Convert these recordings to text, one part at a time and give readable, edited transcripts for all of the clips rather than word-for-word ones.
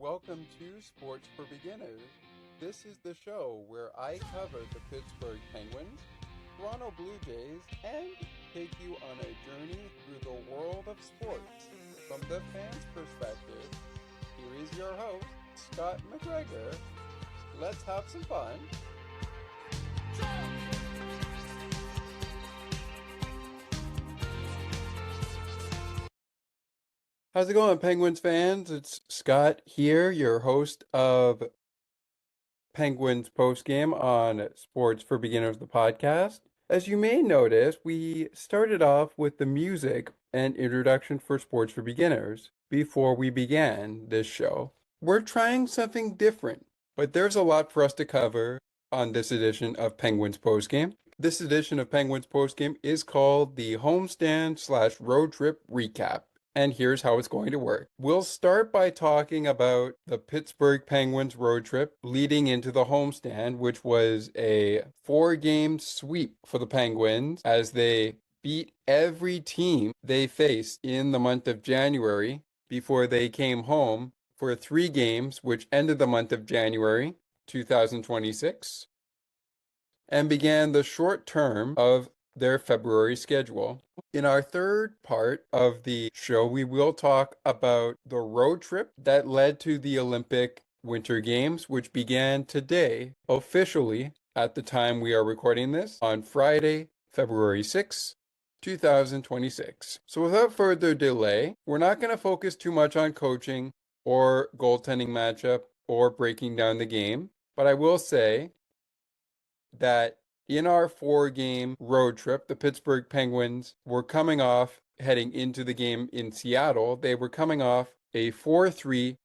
Welcome to Sports for Beginners. This is the show where I cover the Pittsburgh Penguins, Toronto Blue Jays, and take you on a journey through the world of sports. From the fans' perspective, here is your host, Scott McGregor. Let's have some fun. How's it going, Penguins fans? It's Scott here, your host of Penguins Postgame on Sports for Beginners, the podcast. As you may notice, we started off with the music and introduction for Sports for Beginners before we began this show. We're trying something different, but there's a lot for us to cover on this edition of Penguins Postgame. This edition of Penguins Postgame is called the Homestand / Road Trip Recap. And here's how it's going to work. We'll start by talking about the Pittsburgh Penguins road trip leading into the homestand, which was a 4-game sweep for the Penguins as they beat every team they faced in the month of January before they came home for 3 games, which ended the month of January 2026 and began the short term of their February schedule. In our third part of the show, we will talk about the road trip that led to the Olympic Winter Games, which began today, officially, at the time we are recording this, on Friday, February 6th, 2026. So without further delay, we're not going to focus too much on coaching or goaltending matchup or breaking down the game, but I will say that in our 4-game road trip, the Pittsburgh Penguins were coming off, heading into the game in Seattle, they were coming off a 4-3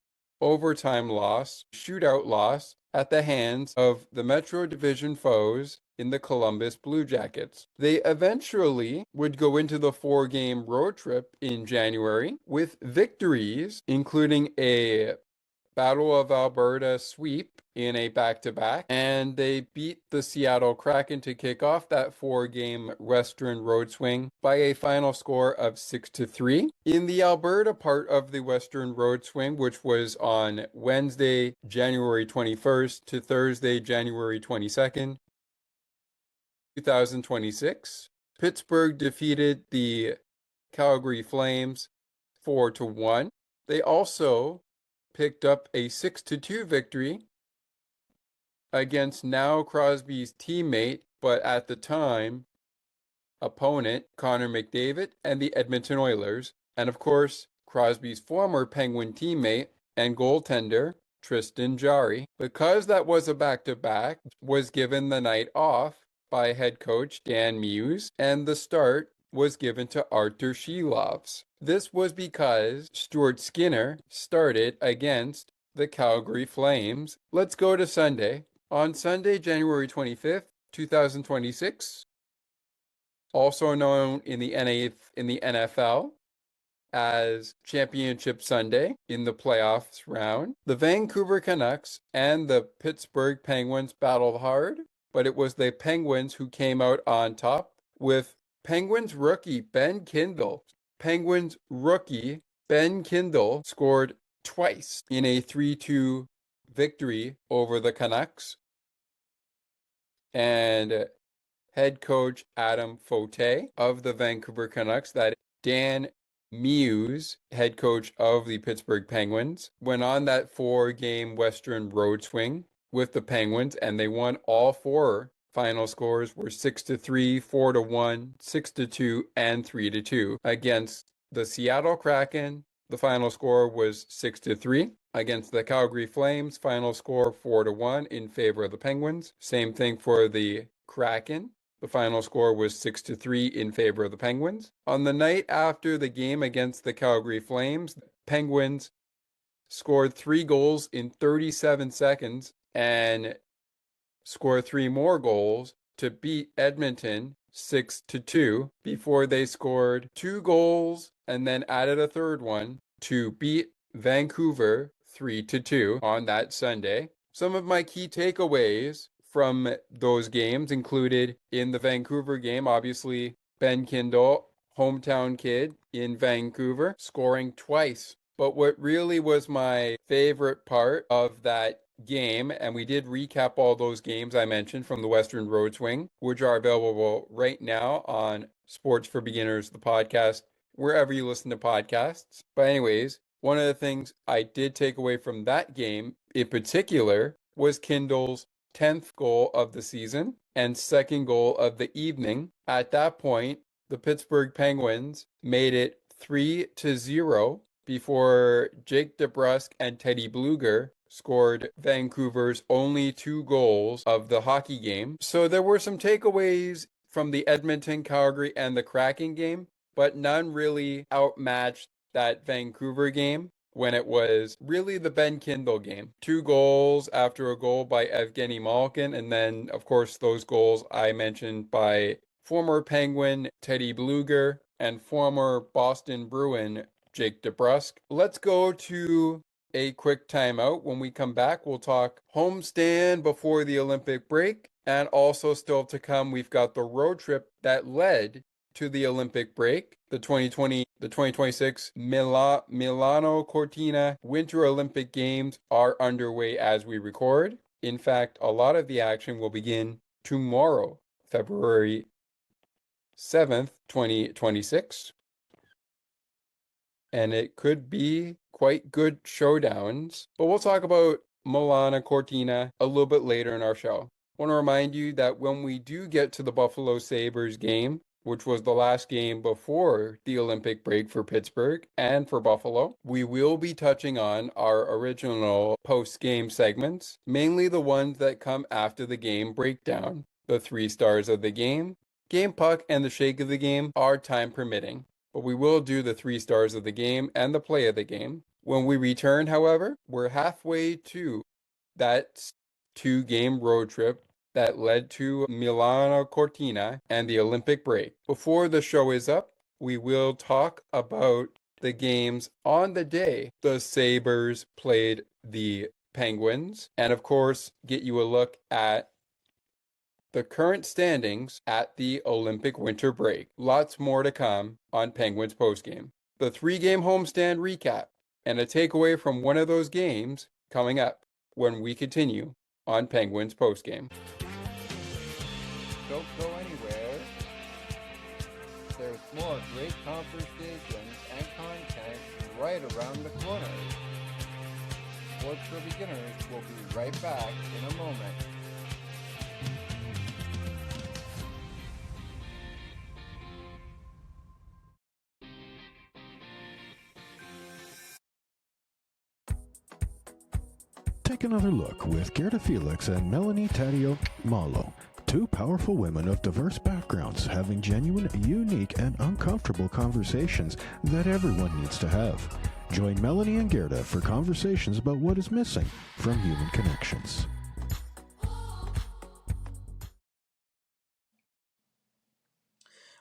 overtime loss, shootout loss, at the hands of the Metro Division foes in the Columbus Blue Jackets. They eventually would go into the 4-game road trip in January with victories, including a Battle of Alberta sweep in a back-to-back, and they beat the Seattle Kraken to kick off that 4-game Western road swing by a final score of 6-3. In the Alberta part of the Western road swing, which was on Wednesday, January 21st to Thursday, January 22nd, 2026, Pittsburgh defeated the Calgary Flames 4-1. They also picked up a 6-2 victory against now Crosby's teammate, but at the time, opponent, Connor McDavid and the Edmonton Oilers, and of course, Crosby's former Penguin teammate and goaltender, Tristan Jarry. Because that was a back-to-back, was given the night off by head coach Dan Muse, and the start was given to Artur Shilovs. This was because Stuart Skinner started against the Calgary Flames. Let's go to Sunday. On Sunday, January 25th, 2026, also known in the NFL as Championship Sunday in the playoffs round, the Vancouver Canucks and the Pittsburgh Penguins battled hard, but it was the Penguins who came out on top with Penguins rookie Ben Kindel. Penguins rookie Ben Kindel scored twice in a 3-2 victory over the Canucks. And head coach Adam Fote of the Vancouver Canucks, that Dan Muse, head coach of the Pittsburgh Penguins, went on that 4-game Western road swing with the Penguins, and they won all 4. Final scores were 6-3, 4-1, 6-2, and 3-2 against the Seattle Kraken. The final score was 6-3 against the Calgary Flames. Final score 4-1 in favor of the Penguins. Same thing for the Kraken. The final score was 6-3 in favor of the Penguins. On the night after the game against the Calgary Flames, the Penguins scored 3 goals in 37 seconds and score 3 more goals to beat Edmonton 6-2 before they scored 2 goals and then added a third one to beat Vancouver 3-2 on that Sunday. Some of my key takeaways from those games included in the Vancouver game, obviously Ben Kindel, hometown kid in Vancouver, scoring twice But what really was my favorite part of that game, and we did recap all those games I mentioned from the Western Road Swing, which are available right now on Sports for Beginners, the podcast, wherever you listen to podcasts. But anyways, one of the things I did take away from that game in particular was Kindel's 10th goal of the season and second goal of the evening. At that point, the Pittsburgh Penguins made it 3-0 before Jake DeBrusk and Teddy Bluger scored Vancouver's only 2 goals of the hockey game. So there were some takeaways from the Edmonton, Calgary, and the Kraken game, but none really outmatched that Vancouver game when it was really the Ben Kindel game. 2 goals after a goal by Evgeny Malkin, and then, of course, those goals I mentioned by former Penguin Teddy Bluger and former Boston Bruin Jake DeBrusk. Let's go to a quick timeout. When we come back, we'll talk homestand before the Olympic break. And also still to come, we've got the road trip that led to the Olympic break. The 2026 Milano-Cortina Winter Olympic Games are underway as we record. In fact, a lot of the action will begin tomorrow, February 7th, 2026. And it could be quite good showdowns. But we'll talk about Milano-Cortina a little bit later in our show. I want to remind you that when we do get to the Buffalo Sabres game, which was the last game before the Olympic break for Pittsburgh and for Buffalo, we will be touching on our original post-game segments, mainly the ones that come after the game breakdown. The 3 stars of the game puck, and the shake of the game are time permitting. But we will do the 3 stars of the game and the play of the game. When we return, however, we're halfway to that 2-game road trip that led to Milano-Cortina and the Olympic break. Before the show is up, we will talk about the games on the day the Sabres played the Penguins, and of course, get you a look at the current standings at the Olympic winter break. Lots more to come on Penguins Postgame. The 3-game homestand recap and a takeaway from one of those games coming up when we continue on Penguins Postgame. Don't go anywhere. There's more great conversations and content right around the corner. Sports for Beginners will be right back in a moment. Take another look with Gerda Felix and Melanie Taddeo Malo, 2 powerful women of diverse backgrounds having genuine, unique, and uncomfortable conversations that everyone needs to have. Join Melanie and Gerda for conversations about what is missing from human connections.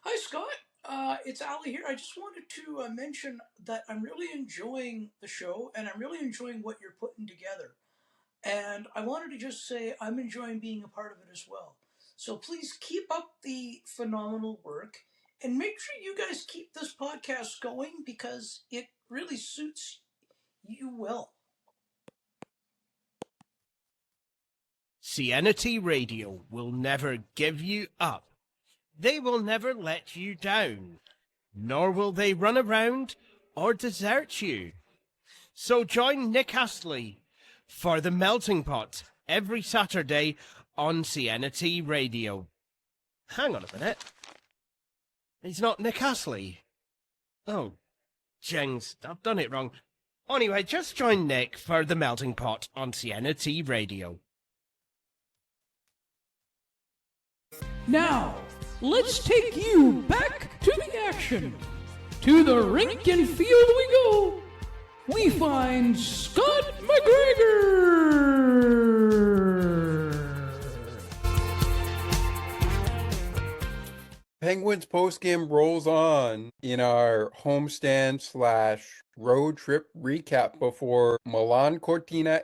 Hi, Scott. It's Ali here. I just wanted to mention that I'm really enjoying the show and I'm really enjoying what you're putting together. And I wanted to just say I'm enjoying being a part of it as well. So please keep up the phenomenal work and make sure you guys keep this podcast going because it really suits you well. CNT Radio will never give you up. They will never let you down, nor will they run around or desert you. So join Nick Astley for The Melting Pot every Saturday on CNT Radio. Hang on a minute. He's not Nick Astley. Oh, jings, I've done it wrong. Anyway, just join Nick for The Melting Pot on CNT Radio. Now, let's take you back to the action. To the rink and field we go. We find Scott McGregor. Penguins postgame rolls on in our homestand / road trip recap before Milano-Cortina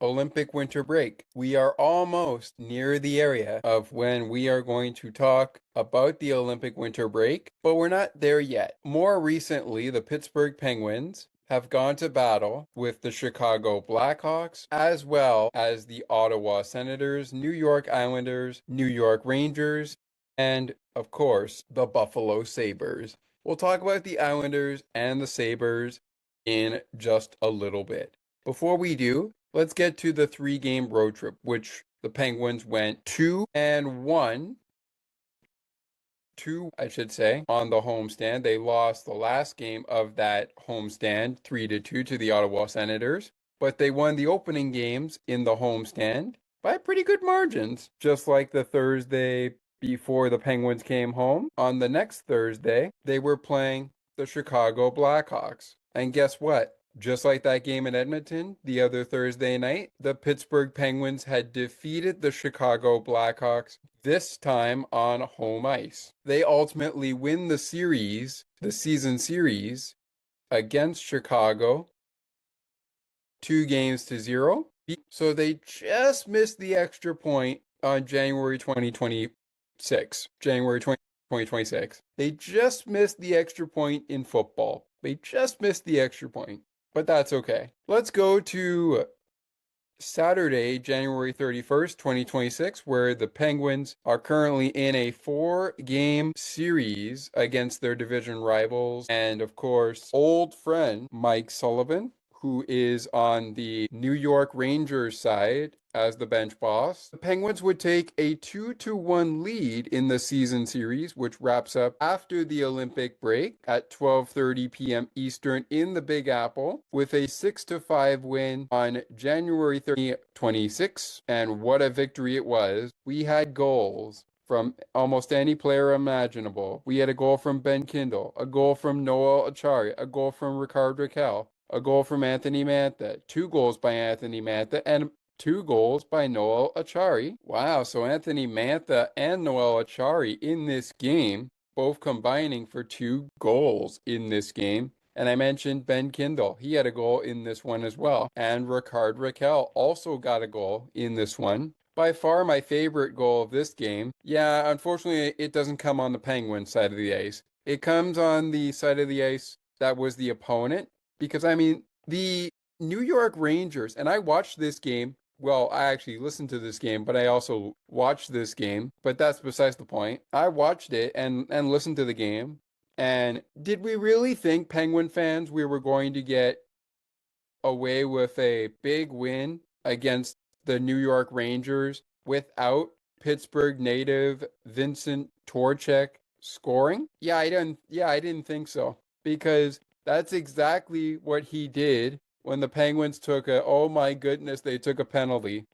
Olympic winter break. We are almost near the area of when we are going to talk about the Olympic winter break, but we're not there yet. More recently, the Pittsburgh Penguins have gone to battle with the Chicago Blackhawks, as well as the Ottawa Senators, New York Islanders, New York Rangers, and, of course, the Buffalo Sabres. We'll talk about the Islanders and the Sabres in just a little bit. Before we do, let's get to the 3-game road trip, which the Penguins went 2-1, I should say, on the homestand. They lost the last game of that homestand 3-2 to the Ottawa Senators, but they won the opening games in the homestand by pretty good margins, just like the Thursday before the Penguins came home. On the next Thursday, they were playing the Chicago Blackhawks. And guess what? Just like that game in Edmonton the other Thursday night, the Pittsburgh Penguins had defeated the Chicago Blackhawks, this time on home ice. They ultimately win the series, the season series, against Chicago, 2-0. So they just missed the extra point on January 2026. January 2026. They just missed the extra point in football. They just missed the extra point. But that's okay. Let's go to Saturday, January 31st, 2026, where the Penguins are currently in a 4-game series against their division rivals. And of course, old friend Mike Sullivan, who is on the New York Rangers side as the bench boss. The Penguins would take a 2-1 lead in the season series, which wraps up after the Olympic break at 12:30 p.m. Eastern in the Big Apple, with a 6-5 win on January 30, 2026. And what a victory it was. We had goals from almost any player imaginable. We had a goal from Ben Kindel, a goal from Noel Acciari, a goal from Rickard Rakell, a goal from Anthony Mantha, 2 goals by Anthony Mantha, and 2 goals by Noel Acciari. Wow, so Anthony Mantha and Noel Acciari in this game, both combining for 2 goals in this game. And I mentioned Ben Kindel. He had a goal in this one as well. And Rickard Rakell also got a goal in this one. By far my favorite goal of this game. Yeah, unfortunately, it doesn't come on the Penguins side of the ice. It comes on the side of the ice that was the opponent. Because, I mean, the New York Rangers, and I watched this game. Well, I actually listened to this game, but I also watched this game. But that's besides the point. I watched it and listened to the game. And did we really think, Penguin fans, we were going to get away with a big win against the New York Rangers without Pittsburgh native Vincent Trocheck scoring? Yeah, I didn't think so. Because that's exactly what he did when the Penguins took oh my goodness, they took a penalty.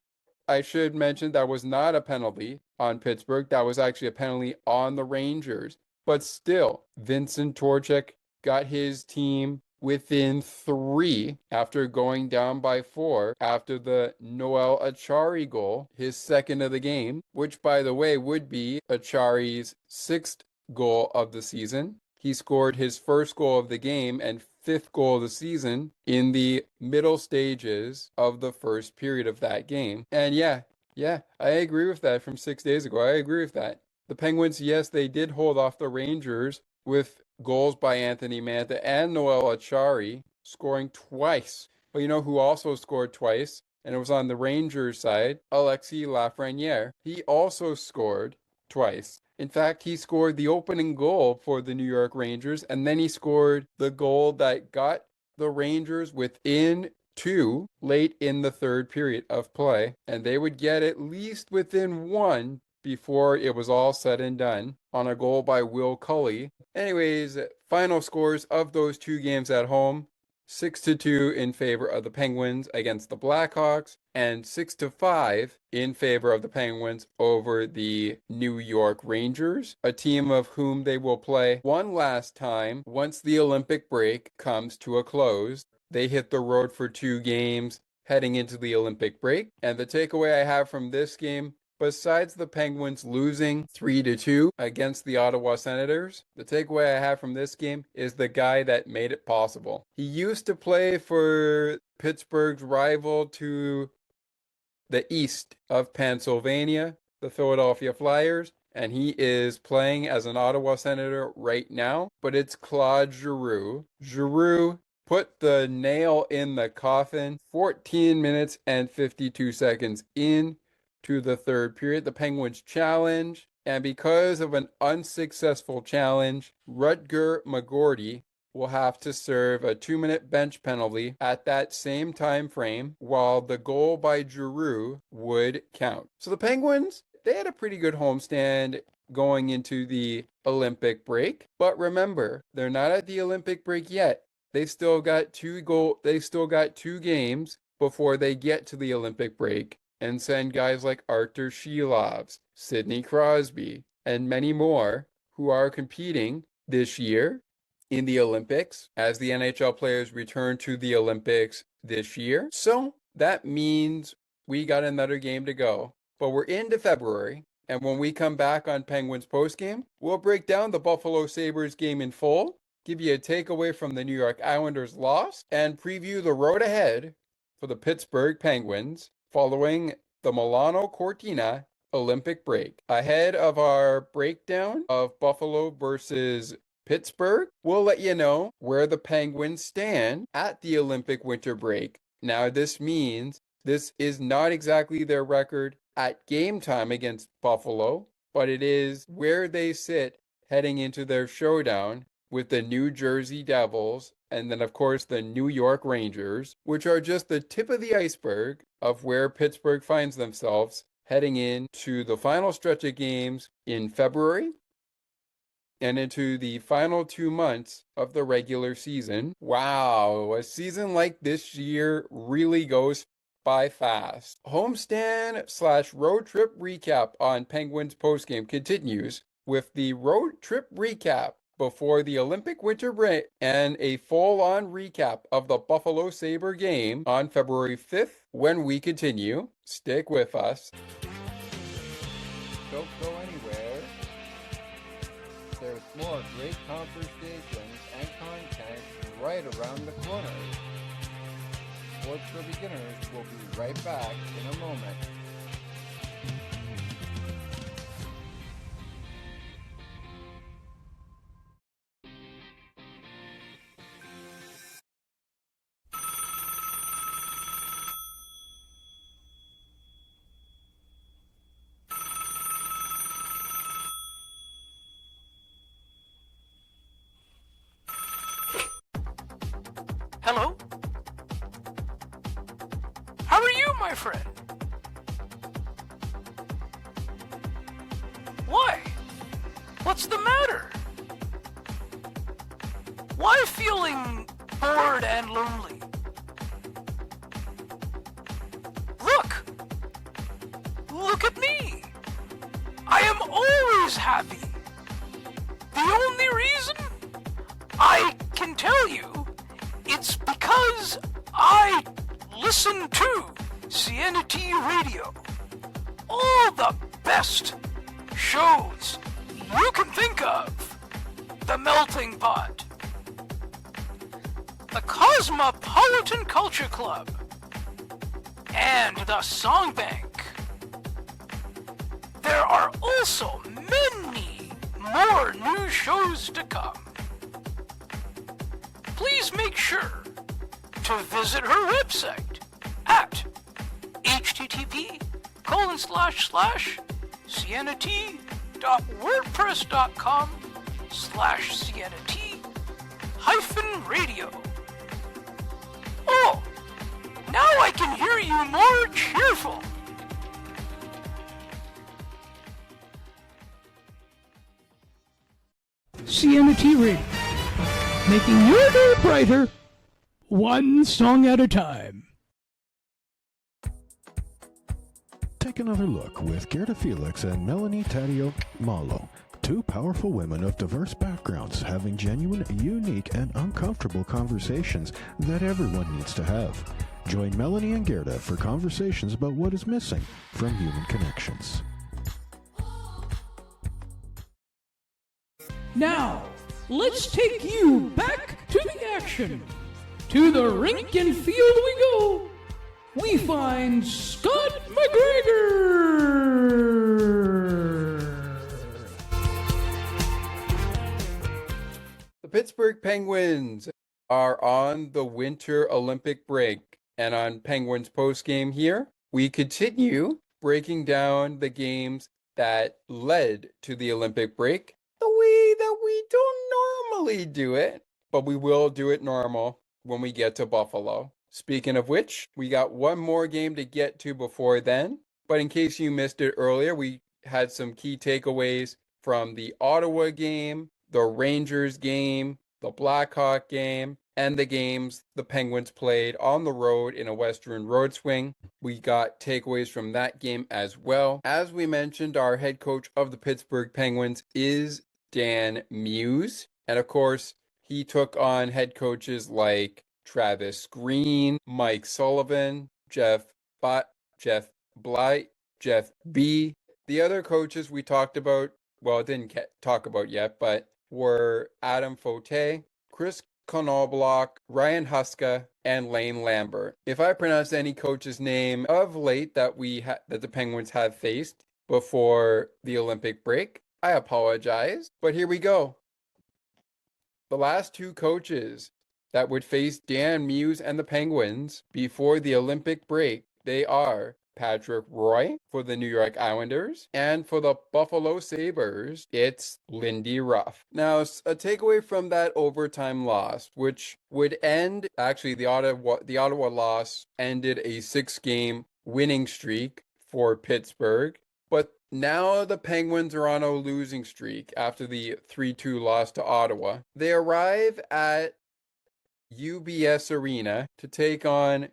I should mention that was not a penalty on Pittsburgh. That was actually a penalty on the Rangers. But still, Vincent Trocheck got his team within 3 after going down by 4 after the Noel Acciari goal, his second of the game, which, by the way, would be Acciari's 6th goal of the season. He scored his first goal of the game and 5th goal of the season in the middle stages of the first period of that game. And yeah, I agree with that from 6 days ago. I agree with that. The Penguins, yes, they did hold off the Rangers with goals by Anthony Mantha and Noel Acciari scoring twice. But you know who also scored twice? And it was on the Rangers side, Alexis Lafreniere. He also scored twice. In fact, he scored the opening goal for the New York Rangers, and then he scored the goal that got the Rangers within 2 late in the 3rd period of play, and they would get at least within 1 before it was all said and done on a goal by Will Cully. Anyways, final scores of those 2 games at home: 6-2 in favor of the Penguins against the Blackhawks, and 6-5 in favor of the Penguins over the New York Rangers, a team of whom they will play one last time once the Olympic break comes to a close. They hit the road for 2 games heading into the Olympic break, and the takeaway I have from this game, besides the Penguins losing 3-2 against the Ottawa Senators, the takeaway I have from this game is the guy that made it possible. He used to play for Pittsburgh's rival to the east of Pennsylvania, the Philadelphia Flyers, and he is playing as an Ottawa Senator right now, but it's Claude Giroux. Giroux put the nail in the coffin 14 minutes and 52 seconds into the third period. The Penguins challenge, and because of an unsuccessful challenge, Rutger McGorty will have to serve a 2-minute bench penalty at that same time frame, while the goal by Giroux would count. So the Penguins, they had a pretty good homestand going into the Olympic break, but remember, they're not at the Olympic break yet. They still got two games before they get to the Olympic break and send guys like Artur Shilovs, Sidney Crosby, and many more who are competing this year in the Olympics as the NHL players return to the Olympics this year. So that means we got another game to go. But we're into February, and when we come back on Penguins Postgame, we'll break down the Buffalo Sabres game in full, give you a takeaway from the New York Islanders' loss, and preview the road ahead for the Pittsburgh Penguins following the Milano-Cortina Olympic break. Ahead of our breakdown of Buffalo versus Pittsburgh, we'll let you know where the Penguins stand at the Olympic winter break. Now, this means this is not exactly their record at game time against Buffalo, but it is where they sit heading into their showdown with the New Jersey Devils and then, of course, the New York Rangers, which are just the tip of the iceberg of where Pittsburgh finds themselves heading into the final stretch of games in February and into the final 2 months of the regular season. Wow, a season like this year really goes by fast. Homestand/road trip recap on Penguins Postgame continues with the road trip recap before the Olympic winter break and a full-on recap of the Buffalo Sabre game on February 5th when we continue. Stick with us. Don't go anywhere. There's more great conversations and content right around the corner. Sports for Beginners will be right back in a moment. Hello? How are you, my friend? Why? What's the matter? Why feeling bored and lonely? Look at me. I am always happy. The only reason? I can tell you, it's because I listen to CNT Radio. All the best shows you can think of. The Melting Pot, the Cosmopolitan Culture Club, and the Song Bank. There are also many more new shows to come. Please make sure to visit her website at http://sienna-t.wordpress.com/sienna-t-radio. Oh, now I can hear you more cheerful. CNT Radio, making your day brighter, one song at a time. Take another look with Gerda Felix and Melanie Taddeo Malo, two powerful women of diverse backgrounds having genuine, unique, and uncomfortable conversations that everyone needs to have. Join Melanie and Gerda for conversations about what is missing from human connections. Now, let's take you back to the action. To the rink and field we go. we find Scott McGregor. The Pittsburgh Penguins are on the Winter Olympic break, and on Penguins Postgame here, we continue breaking down the games that led to the Olympic break the way that we don't normally do it, but we will do it normal when we get to Buffalo. Speaking of which, we got one more game to get to before then, but in case you missed it earlier, we had some key takeaways from the Ottawa game, the Rangers game, the Blackhawk game, and the games the Penguins played on the road in a Western road swing. We got takeaways from that game as well. As we mentioned, our head coach of the Pittsburgh Penguins is Dan Muse. And of course, he took on head coaches like Travis Green, Mike Sullivan, Jeff Blight, Jeff B. The other coaches we talked about, well, didn't talk about yet, but were Adam Faute, Chris Knobloch, Ryan Huska, and Lane Lambert. If I pronounce any coach's name of late that that the Penguins have faced before the Olympic break, I apologize, but here we go. The last two coaches that would face Dan Muse and the Penguins before the Olympic break, they are Patrick Roy for the New York Islanders, and for the Buffalo Sabres, it's Lindy Ruff. Now, a takeaway from that overtime loss, which would end, actually the Ottawa loss ended a 6-game winning streak for Pittsburgh, but now the Penguins are on a losing streak after the 3-2 loss to Ottawa. They arrive at UBS Arena to take on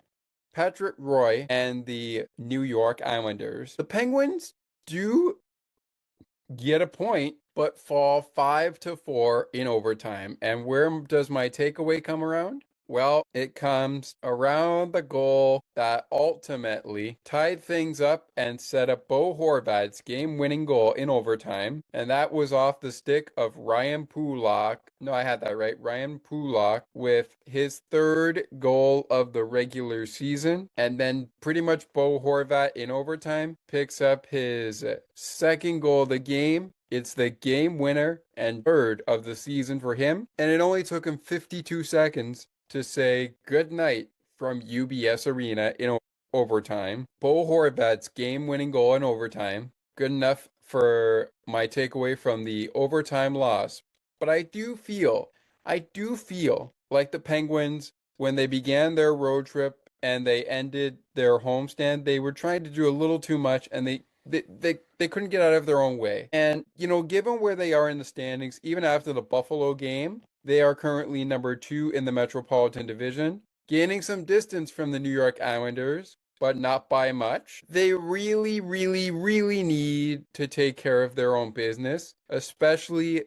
Patrick Roy and the New York Islanders. The Penguins do get a point, but fall 5-4 in overtime. And where does my takeaway come around? Well, it comes around the goal that ultimately tied things up and set up Bo Horvat's game-winning goal in overtime. And that was off the stick of Ryan Pulock. No, I had that right. Ryan Pulock with his third goal of the regular season. And then pretty much Bo Horvat in overtime picks up his second goal of the game. It's the game winner and third of the season for him. And it only took him 52 seconds to say good night from UBS Arena in overtime. Bo Horvat's game-winning goal in overtime. Good enough for my takeaway from the overtime loss. But I do feel like the Penguins, when they began their road trip and they ended their homestand, they were trying to do a little too much, and they couldn't get out of their own way. And, given where they are in the standings, even after the Buffalo game, they are currently number 2 in the Metropolitan Division, gaining some distance from the New York Islanders, but not by much. They really, really, really need to take care of their own business, especially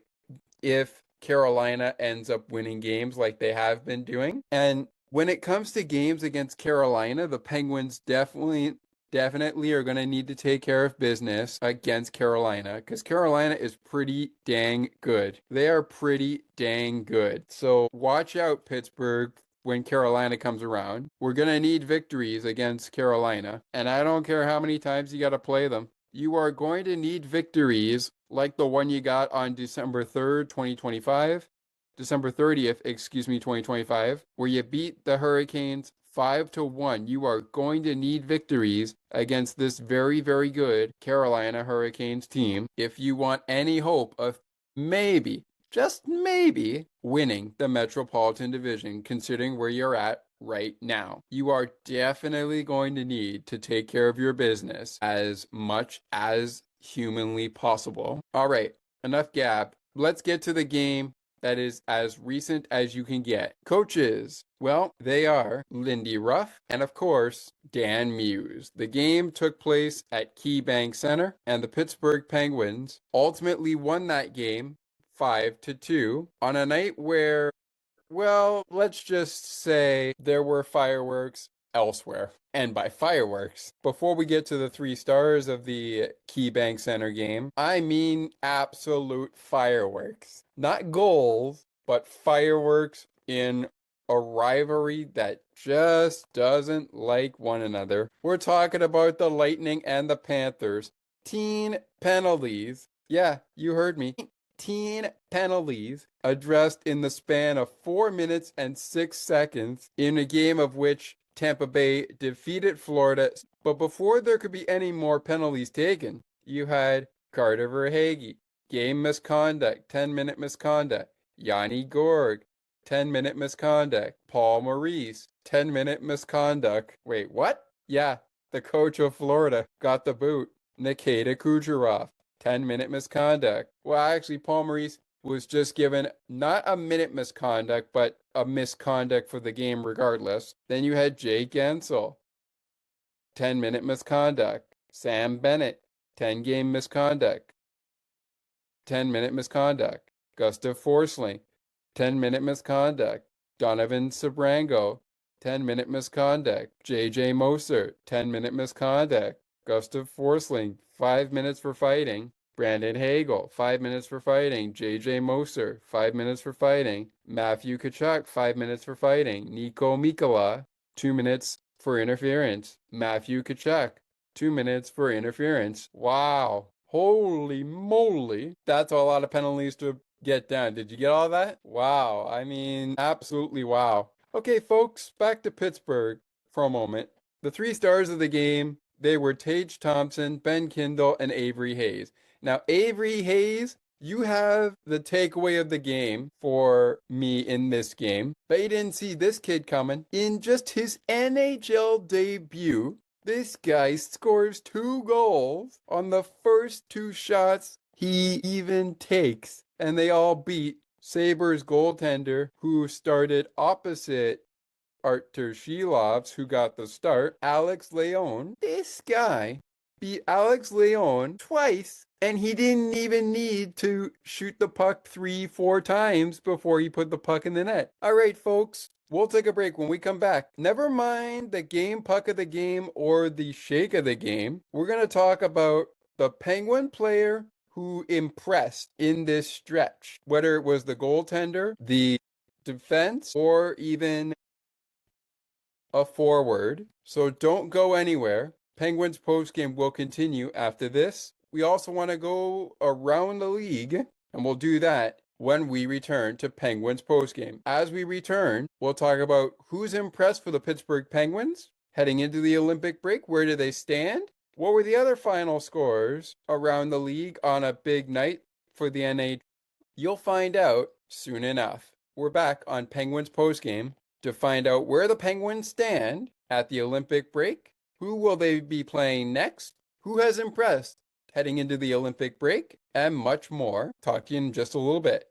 if Carolina ends up winning games like they have been doing. And when it comes to games against Carolina, the Penguins definitely are going to need to take care of business against Carolina, because Carolina is pretty dang good. They are pretty dang good. So watch out, Pittsburgh, when Carolina comes around. We're going to need victories against Carolina, and I don't care how many times you got to play them. You are going to need victories like the one you got on December 30th, 2025, where you beat the Hurricanes 5-1. You are going to need victories against this very, very good Carolina Hurricanes team if you want any hope of maybe, just maybe, winning the Metropolitan Division, considering where you're at right now. You are definitely going to need to take care of your business as much as humanly possible. All right, enough gab. Let's get to the game that is as recent as you can get. Coaches, well, they are Lindy Ruff and, of course, Dan Muse. The game took place at KeyBank Center, and the Pittsburgh Penguins ultimately won that game 5-2 on a night where, well, let's just say there were fireworks elsewhere. And by fireworks, before we get to the 3 stars of the KeyBank Center game, I mean absolute fireworks. Not goals, but fireworks in a rivalry that just doesn't like one another. We're talking about the Lightning and the Panthers. Teen penalties. Yeah, you heard me. Teen penalties addressed in the span of 4 minutes and 6 seconds in a game of which Tampa Bay defeated Florida. But before there could be any more penalties taken, you had Carter Verhaeghe, game misconduct, 10-minute misconduct. Yanni Gorg, 10-minute misconduct. Paul Maurice, 10-minute misconduct. Wait, what? Yeah, the coach of Florida got the boot. Nikita Kucherov, 10-minute misconduct. Well, actually, Paul Maurice was just given not a minute misconduct, but a misconduct for the game regardless. Then you had Jake Gensel, 10-minute misconduct. Sam Bennett, 10-game misconduct. 10-minute misconduct. Gustav Forsling, 10-minute misconduct. Donovan Sabrango, 10-minute misconduct. J.J. Moser, 10-minute misconduct. Gustav Forsling, 5 minutes for fighting. Brandon Hagel, 5 minutes for fighting. J.J. Moser, 5 minutes for fighting. Matthew Tkachuk, 5 minutes for fighting. Niko Mikkola, 2 minutes for interference. Matthew Tkachuk, 2 minutes for interference. Wow. Holy moly. That's a lot of penalties to get down. Did you get all that? Wow. I mean, absolutely wow. Okay, folks, back to Pittsburgh for a moment. The 3 stars of the game, they were Tage Thompson, Ben Kindel, and Avery Hayes. Now, Avery Hayes, you have the takeaway of the game for me in this game. But you didn't see this kid coming. In just his NHL debut, this guy scores 2 goals on the first 2 shots he even takes. And they all beat Sabres goaltender, who started opposite Artur Shilovs, who got the start, Alex Leon. This guy beat Alex Leon twice, and he didn't even need to shoot the puck 3-4 times before he put the puck in the net. All right, folks, we'll take a break. When we come back, never mind the game puck of the game or the shake of the game. We're going to talk about the Penguin player who impressed in this stretch, whether it was the goaltender, the defense, or even a forward. So don't go anywhere. Penguins postgame will continue after this. We also want to go around the league, and we'll do that when we return to Penguins postgame. As we return, we'll talk about who's impressed for the Pittsburgh Penguins heading into the Olympic break. Where do they stand? What were the other final scores around the league on a big night for the NHL? You'll find out soon enough. We're back on Penguins postgame to find out where the Penguins stand at the Olympic break. Who will they be playing next? Who has impressed heading into the Olympic break? And much more. Talk to you in just a little bit.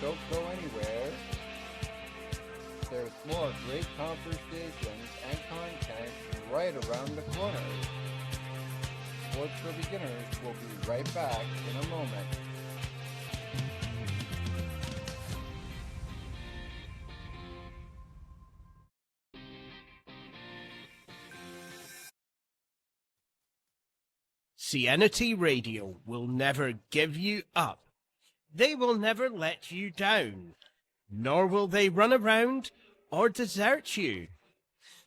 Don't go anywhere. There's more great conversations and content right around the corner. Sports for Beginners will be right back in a moment. CNT Radio will never give you up. They will never let you down, nor will they run around or desert you.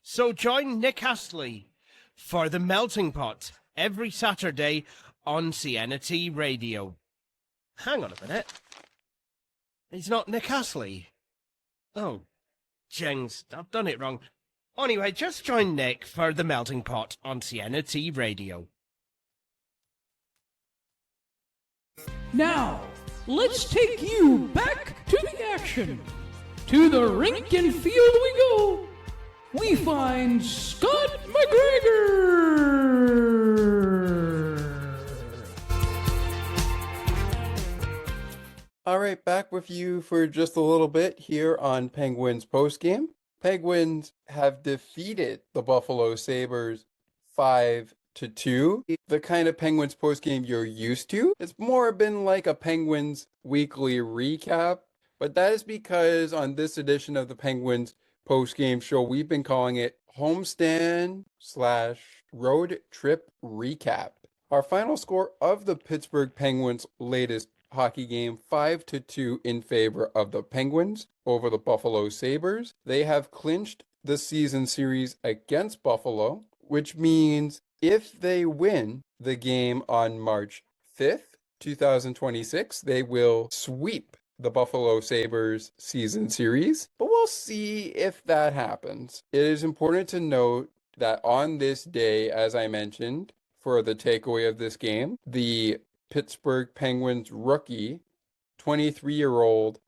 So join Nick Astley for The Melting Pot every Saturday on CNT Radio. Hang on a minute. He's not Nick Astley. Oh, jings, I've done it wrong. Anyway, just join Nick for The Melting Pot on CNT Radio. Now, let's take you back to the action. To the rink and field we go. We find Scott McGregor. All right, back with you for just a little bit here on Penguins postgame. Penguins have defeated the Buffalo Sabres 5-2. The kind of Penguins postgame you're used to. It's more been like a Penguins weekly recap, but that is because on this edition of the Penguins postgame show, we've been calling it Homestand / Road Trip Recap. Our final score of the Pittsburgh Penguins' latest hockey game 5-2 in favor of the Penguins over the Buffalo Sabres. They have clinched the season series against Buffalo, which means if they win the game on March 5th, 2026, they will sweep the Buffalo Sabres season series, but we'll see if that happens. It is important to note that on this day, as I mentioned, for the takeaway of this game, the Pittsburgh Penguins rookie, 23-year-old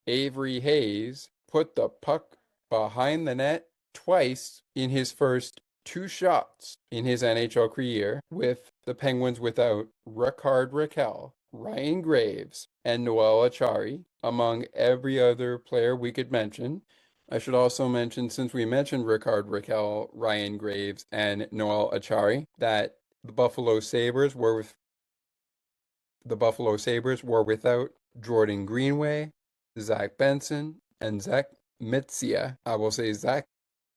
Avery Hayes, put the puck behind the net twice in his first 2 shots in his NHL career, with the Penguins without Rickard Rakell, Ryan Graves, and Noel Acciari, among every other player we could mention. I should also mention, since we mentioned Rickard Rakell, Ryan Graves, and Noel Acciari, that the Buffalo Sabres were without Jordan Greenway, Zach Benson, and Zach Metzia. I will say Zach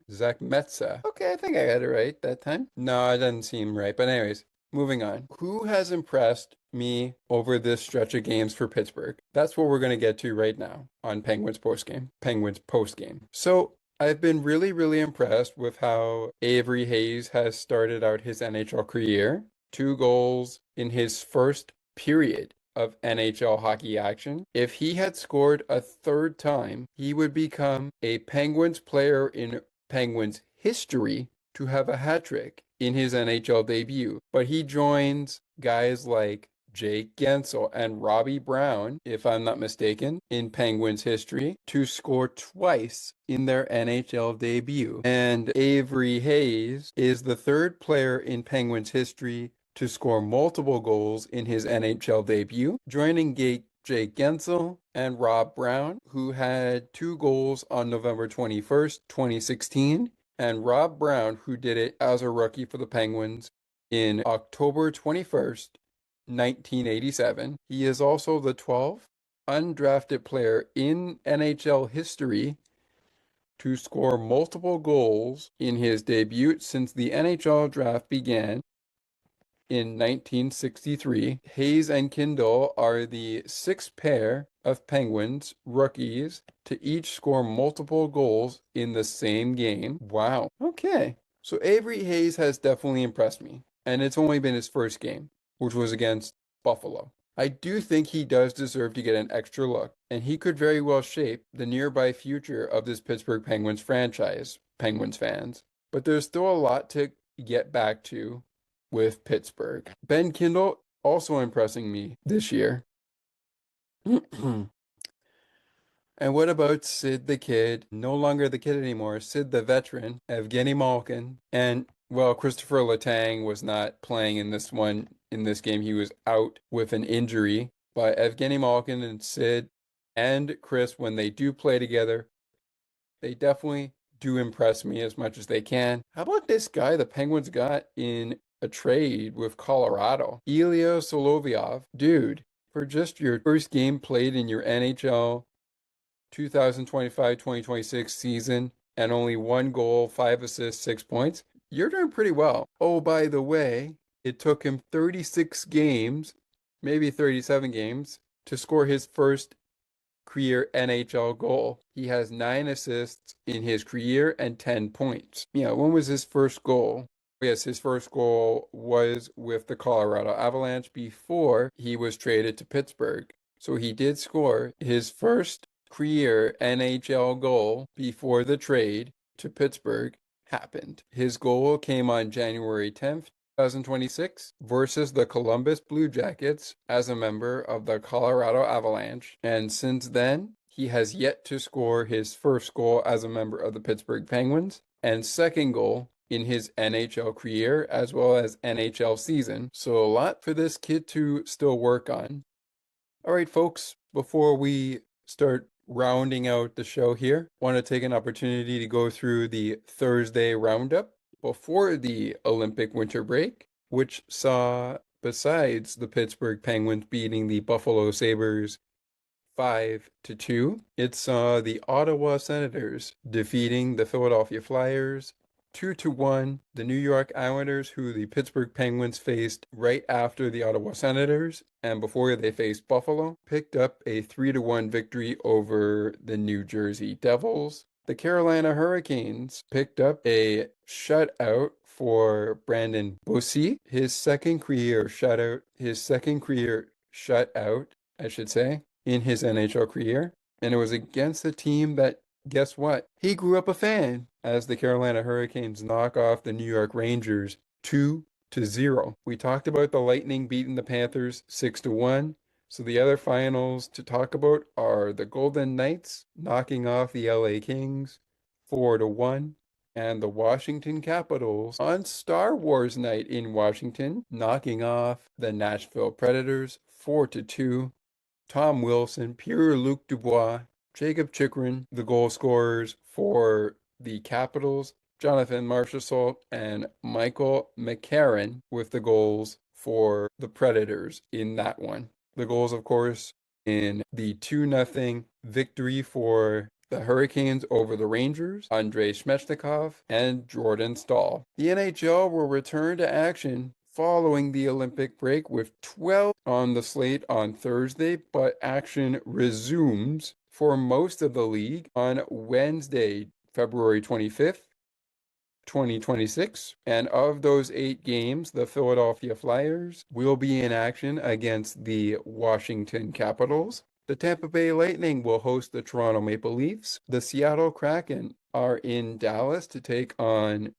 Metza. Okay, I think I got it right that time. No, it doesn't seem right. But anyways, moving on. Who has impressed me over this stretch of games for Pittsburgh? That's what we're going to get to right now on Penguins Postgame. So I've been really, really impressed with how Avery Hayes has started out his NHL career. 2 goals in his first period of NHL hockey action. If he had scored a 3rd time, he would become a Penguins player in Penguins history to have a hat trick in his NHL debut. But he joins guys like Jake Gensel and Robbie Brown, if I'm not mistaken, in Penguins history to score twice in their NHL debut. And Avery Hayes is the 3rd player in Penguins history to score multiple goals in his NHL debut, joining Jake Gensel and Rob Brown, who had 2 goals on November 21st, 2016, and Rob Brown, who did it as a rookie for the Penguins in October 21st, 1987. He is also the 12th undrafted player in NHL history to score multiple goals in his debut since the NHL draft began in 1963. Hayes and Kindel are the 6th pair of Penguins rookies to each score multiple goals in the same game. Wow. Okay. So Avery Hayes has definitely impressed me, and it's only been his first game, which was against Buffalo. I do think he does deserve to get an extra look, and he could very well shape the nearby future of this Pittsburgh Penguins franchise, Penguins fans. But there's still a lot to get back to with Pittsburgh. Ben Kindel also impressing me this year. And what about Sid the Kid? No longer the kid anymore. Sid the veteran, Evgeny Malkin. And, well, Christopher Letang was not playing in this one. In this game, he was out with an injury. But Evgeny Malkin and Sid and Chris, when they do play together, they definitely do impress me as much as they can. How about this guy the Penguins got in a trade with Colorado? Ilya Solovyov. Dude, for just your first game played in your NHL 2025-2026 season and only 1 goal, 5 assists, 6 points, you're doing pretty well. Oh, by the way, it took him 36 games, maybe 37 games, to score his first career NHL goal. He has 9 assists in his career and 10 points. Yeah, when was his first goal? Yes, his first goal was with the Colorado Avalanche before he was traded to Pittsburgh. So he did score his first career NHL goal before the trade to Pittsburgh happened. His goal came on January 10th, 2026 versus the Columbus Blue Jackets as a member of the Colorado Avalanche. And since then, he has yet to score his first goal as a member of the Pittsburgh Penguins and second goal in his NHL career as well as NHL season. So a lot for this kid to still work on. All right, folks, before we start rounding out the show here, I want to take an opportunity to go through the Thursday roundup before the Olympic winter break, which saw, besides the Pittsburgh Penguins beating the Buffalo Sabres 5-2, it saw the Ottawa Senators defeating the Philadelphia Flyers 2-1. The New York Islanders, who the Pittsburgh Penguins faced right after the Ottawa Senators and before they faced Buffalo, picked up a 3-1 victory over the New Jersey Devils. The Carolina Hurricanes picked up a shutout for Brandon Bussi, his second career shutout, I should say, in his NHL career. And it was against a team that, guess what? He grew up a fan, as the Carolina Hurricanes knock off the New York Rangers 2-0. We talked about the Lightning beating the Panthers 6-1. So the other finals to talk about are the Golden Knights knocking off the LA Kings 4-1, and the Washington Capitals on Star Wars night in Washington knocking off the Nashville Predators 4-2. Tom Wilson, Pierre-Luc Dubois, Jacob Chychrun, the goal scorers for the Capitals, Jonathan Marchessault and Michael McCarron with the goals for the Predators in that one. The goals, of course, in the 2-0 victory for the Hurricanes over the Rangers, Andrei Svechnikov and Jordan Staal. The NHL will return to action following the Olympic break with 12 on the slate on Thursday, but action resumes for most of the league on Wednesday, February 25th. 2026, and of those 8 games, the Philadelphia Flyers will be in action against the Washington Capitals. The Tampa Bay Lightning will host the Toronto Maple Leafs. The Seattle Kraken are in Dallas to take on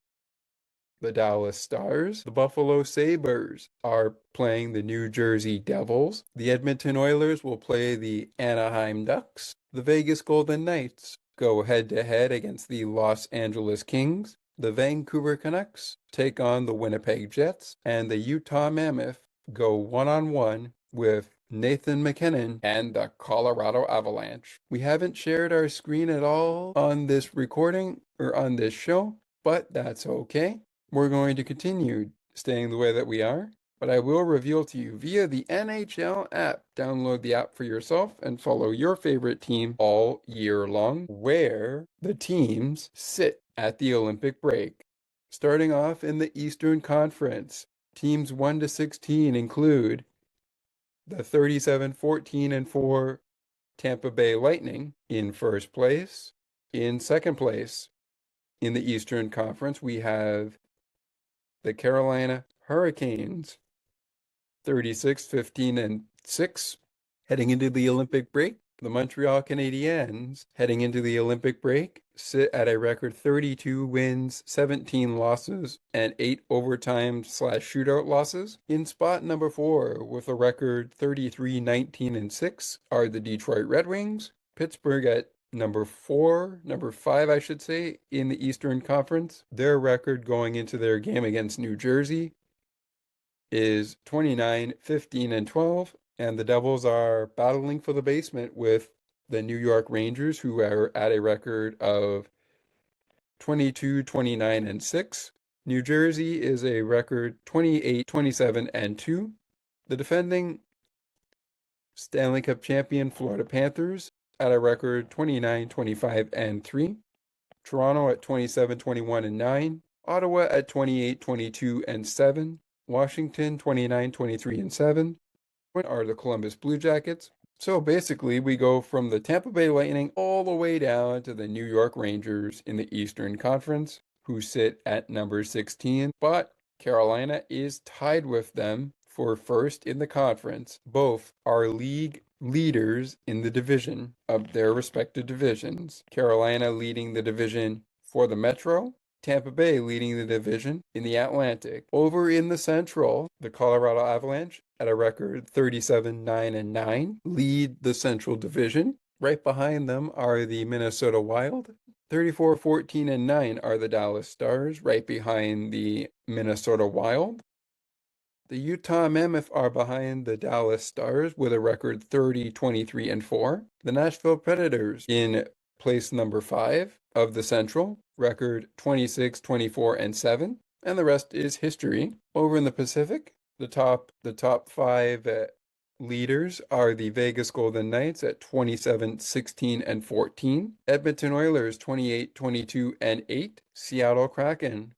the Dallas Stars. The Buffalo Sabres are playing the New Jersey Devils. The Edmonton Oilers will play the Anaheim Ducks. The Vegas Golden Knights go head-to-head against the Los Angeles Kings. The Vancouver Canucks take on the Winnipeg Jets, and the Utah Mammoth go one-on-one with Nathan MacKinnon and the Colorado Avalanche. We haven't shared our screen at all on this recording or on this show, but that's okay. We're going to continue staying the way that we are, but I will reveal to you via the NHL app. Download the app for yourself and follow your favorite team all year long, where the teams sit at the Olympic break. Starting off in the Eastern Conference, teams 1-16 include the 37-14-4 Tampa Bay Lightning in first place. In second place in the Eastern Conference, we have the Carolina Hurricanes, 36-15-6, heading into the Olympic break. The Montreal Canadiens, heading into the Olympic break, sit at a record 32 wins, 17 losses, and 8 overtime/shootout losses. In spot number 4, with a record 33-19-6, are the Detroit Red Wings. Pittsburgh at number 5, I should say, in the Eastern Conference. Their record going into their game against New Jersey is 29-15-12. And the Devils are battling for the basement with the New York Rangers, who are at a record of 22-29-6. New Jersey is a record 28-27-2. The defending Stanley Cup champion Florida Panthers at a record 29-25-3. Toronto at 27-21-9. Ottawa at 28-22-7. Washington 29-23-7. Are the Columbus Blue Jackets. So basically, we go from the Tampa Bay Lightning all the way down to the New York Rangers in the Eastern Conference, who sit at number 16, but Carolina is tied with them for first in the conference. Both are league leaders in the division of their respective divisions. Carolina leading the division for the Metro, Tampa Bay leading the division in the Atlantic. Over in the Central, the Colorado Avalanche at a record 37-9-9 lead the Central Division. Right behind them are the Minnesota Wild. 34-14-9 are the Dallas Stars, right behind the Minnesota Wild. The Utah Mammoth are behind the Dallas Stars with a record 30-23-4. The Nashville Predators in place number 5 of the Central, record 26-24-7, and the rest is history. Over in the Pacific, the top 5 Leaders are the Vegas Golden Knights at 27, 16, and 14. Edmonton Oilers 28, 22, and 8. Seattle Kraken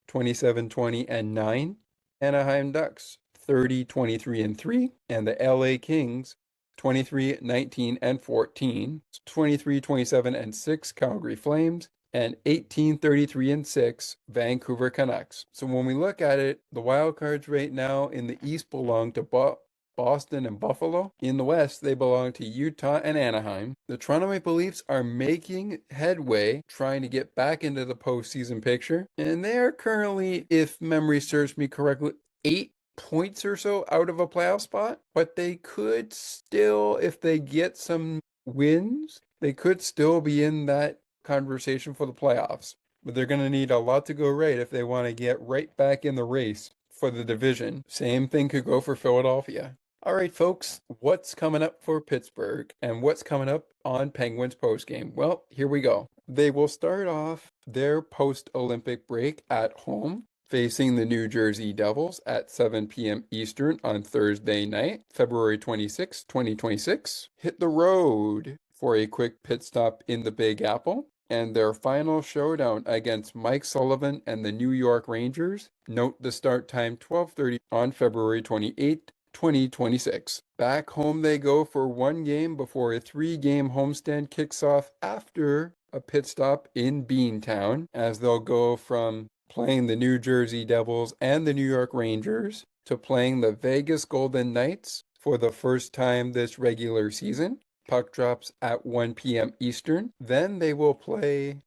27, 20, and 9. Anaheim Ducks 30, 23, and 3. And the LA Kings 23, 19, and 14. 23, 27, and 6. Calgary Flames. And 18, 33, and 6, Vancouver Canucks. So when we look at it, the wild cards right now in the East belong to Boston and Buffalo. In the West, they belong to Utah and Anaheim. The Toronto Maple Leafs are making headway, trying to get back into the postseason picture. And they are currently, if memory serves me correctly, 8 points or so out of a playoff spot. But they could still, if they get some wins, they could still be in that conversation for the playoffs. But they're going to need a lot to go right if they want to get right back in the race for the division. Same thing could go for Philadelphia. All right, folks, what's coming up for Pittsburgh and what's coming up on Penguins postgame? Well, here we go. They will start off their post-Olympic break at home, facing the New Jersey Devils at 7 p.m. Eastern on Thursday night, February 26, 2026. Hit the road for a quick pit stop in the Big Apple. And their final showdown against Mike Sullivan and the New York Rangers. Note the start time 12:30 on February 28, 2026. Back home they go for one game before a 3-game homestand kicks off after a pit stop in Beantown, as they'll go from playing the New Jersey Devils and the New York Rangers to playing the Vegas Golden Knights for the first time this regular season. Puck drops at 1 p.m. Eastern. Then they will play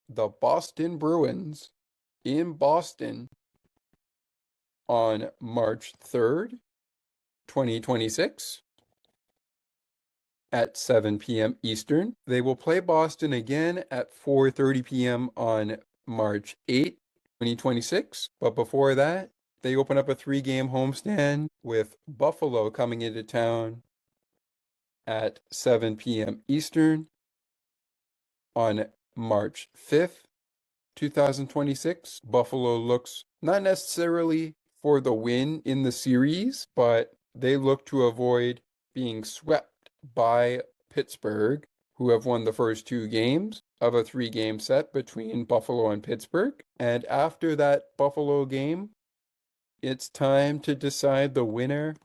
the Boston Bruins in Boston on March 3rd, 2026 at 7 p.m. Eastern. They will play Boston again at 4:30 p.m. on March 8th, 2026. But before that, they open up a 3-game homestand with Buffalo coming into town at 7 p.m. Eastern on March 5th, 2026. Buffalo looks not necessarily for the win in the series, but they look to avoid being swept by Pittsburgh, who have won the first 2 games of a 3-game set between Buffalo and Pittsburgh. And after that Buffalo game, it's time to decide the winner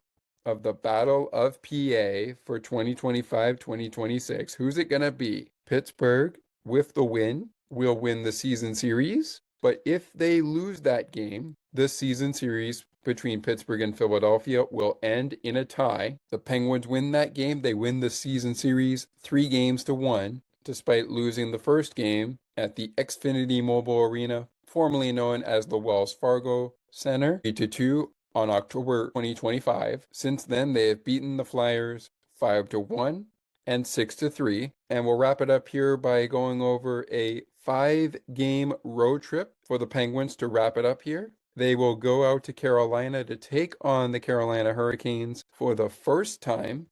of the Battle of PA for 2025-2026. Who's it going to be? Pittsburgh, with the win, will win the season series. But if they lose that game, this season series between Pittsburgh and Philadelphia will end in a tie. The Penguins win that game. They win the season series 3-1, despite losing the first game at the Xfinity Mobile Arena, formerly known as the Wells Fargo Center, 3-2 on October 2025. Since then, they have beaten the Flyers 5-1 and 6-3. And we'll wrap it up here by going over a 5-game road trip for the Penguins to wrap it up here. They will go out to Carolina to take on the Carolina Hurricanes for the first time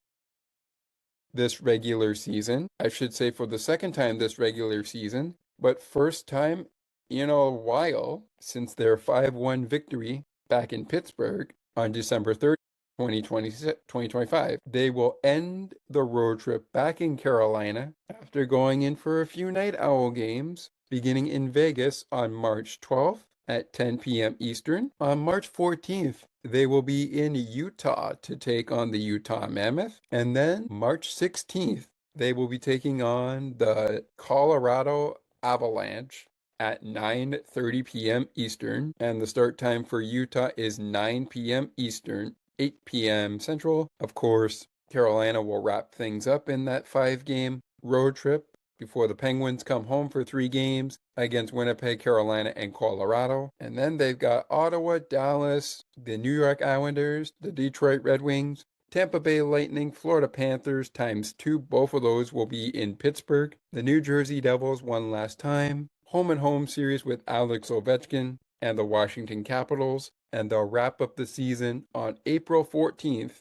this regular season. I should say for the second time this regular season, but first time in a while since their 5-1 victory back in Pittsburgh on December 3rd, 2025. They will end the road trip back in Carolina after going in for a few night owl games, beginning in Vegas on March 12th at 10 p.m. Eastern. On March 14th, they will be in Utah to take on the Utah Mammoth. And then March 16th, they will be taking on the Colorado Avalanche at 9:30 p.m. Eastern, and the start time for Utah is 9 p.m. Eastern, 8 p.m. Central. Of course, Carolina will wrap things up in that 5-game road trip before the Penguins come home for 3 games against Winnipeg, Carolina, and Colorado. And then they've got Ottawa, Dallas, the New York Islanders, the Detroit Red Wings, Tampa Bay Lightning, Florida Panthers ×2. Both of those will be in Pittsburgh. The New Jersey Devils one last time. Home and home series with Alex Ovechkin and the Washington Capitals. And they'll wrap up the season on April 14th,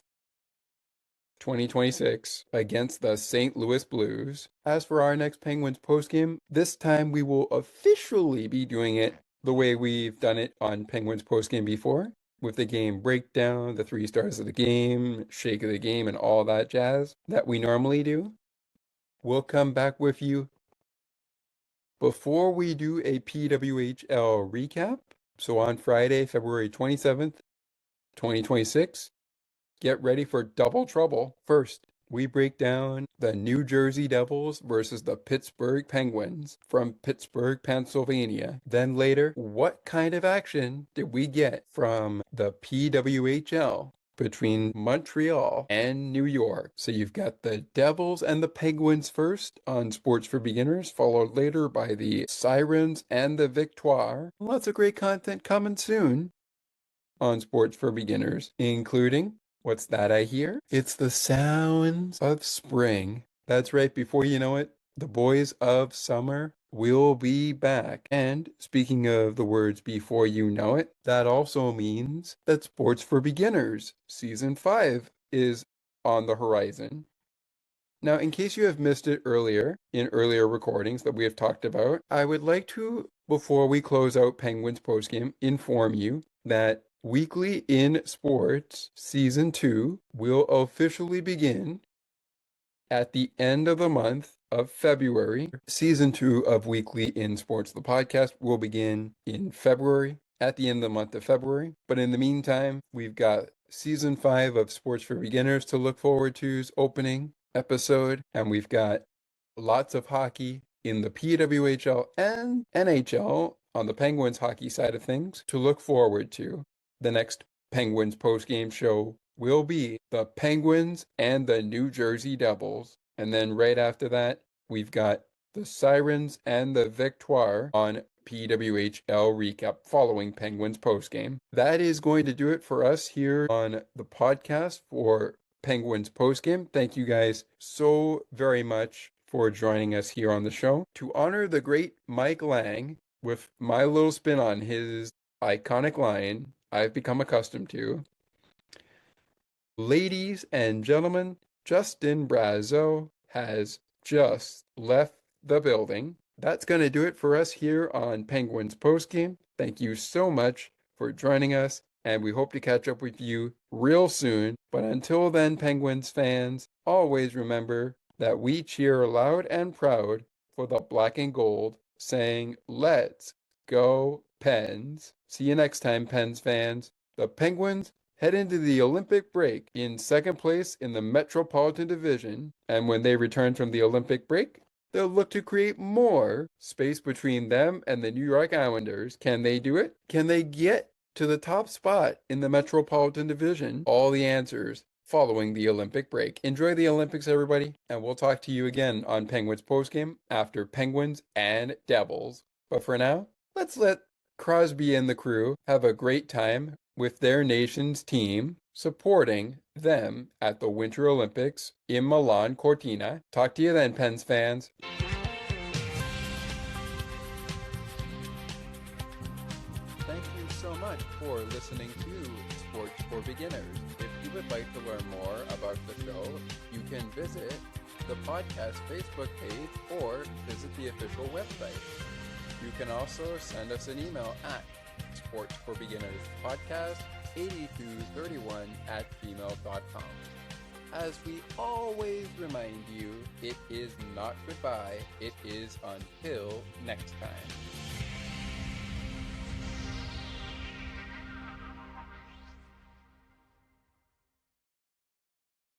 2026 against the St. Louis Blues. As for our next Penguins postgame, this time we will officially be doing it the way we've done it on Penguins postgame before. with the game breakdown, the 3 stars of the game, shake of the game, and all that jazz that we normally do. We'll come back with you before we do a PWHL recap. So on Friday, February 27th, 2026, get ready for double trouble. First, we break down the New Jersey Devils versus the Pittsburgh Penguins from Pittsburgh, Pennsylvania. Then later, what kind of action did we get from the PWHL between Montreal and New York? So you've got the Devils and the Penguins first on Sports for Beginners, followed later by the Sirens and the Victoire. Lots of great content coming soon on Sports for Beginners, including, what's that I hear? It's the sounds of spring. That's right, before you know it, the boys of summer will be back. And speaking of the words before you know it, that also means that Sports for Beginners Season 5 is on the horizon. Now, in case you have missed it earlier, in earlier recordings that we have talked about, I would like to, before we close out Penguins Postgame, inform you that Weekly in Sports Season 2 will officially begin at the end of the month of February. Season 2 of Weekly in Sports, the podcast, will begin in February, at the end of the month of February. But in the meantime, we've got Season 5 of Sports for Beginners to look forward to's opening episode, and we've got lots of hockey in the PWHL and NHL on the Penguins hockey side of things to look forward to. The next Penguins postgame show will be the Penguins and the New Jersey Devils. And then right after that, we've got the Sirens and the Victoire on PWHL recap following Penguins postgame. That is going to do it for us here on the podcast for Penguins postgame. Thank you guys so very much for joining us here on the show. To honor the great Mike Lang with my little spin on his iconic line I've become accustomed to, ladies and gentlemen, Justin Brazeau has just left the building. That's going to do it for us here on Penguins Postgame. Thank you so much for joining us, and we hope to catch up with you real soon. But until then, Penguins fans, always remember that we cheer loud and proud for the black and gold, saying, "Let's go, Pens." See you next time, Pens fans. The Penguins head into the Olympic break in second place in the Metropolitan Division, and when they return from the Olympic break, they'll look to create more space between them and the New York Islanders. Can they do it? Can they get to the top spot in the Metropolitan Division? All the answers following the Olympic break. Enjoy the Olympics, everybody, and we'll talk to you again on Penguins Postgame after Penguins and Devils. But for now, let's let Crosby and the crew have a great time with their nation's team supporting them at the Winter Olympics in Milan-Cortina. Talk to you then, Pens fans. Thank you so much for listening to Sports for Beginners. If you would like to learn more about the show, you can visit the podcast Facebook page or visit the official website. You can also send us an email at sportsforbeginnerspodcast8231@gmail.com. As we always remind you, it is not goodbye, it is until next time.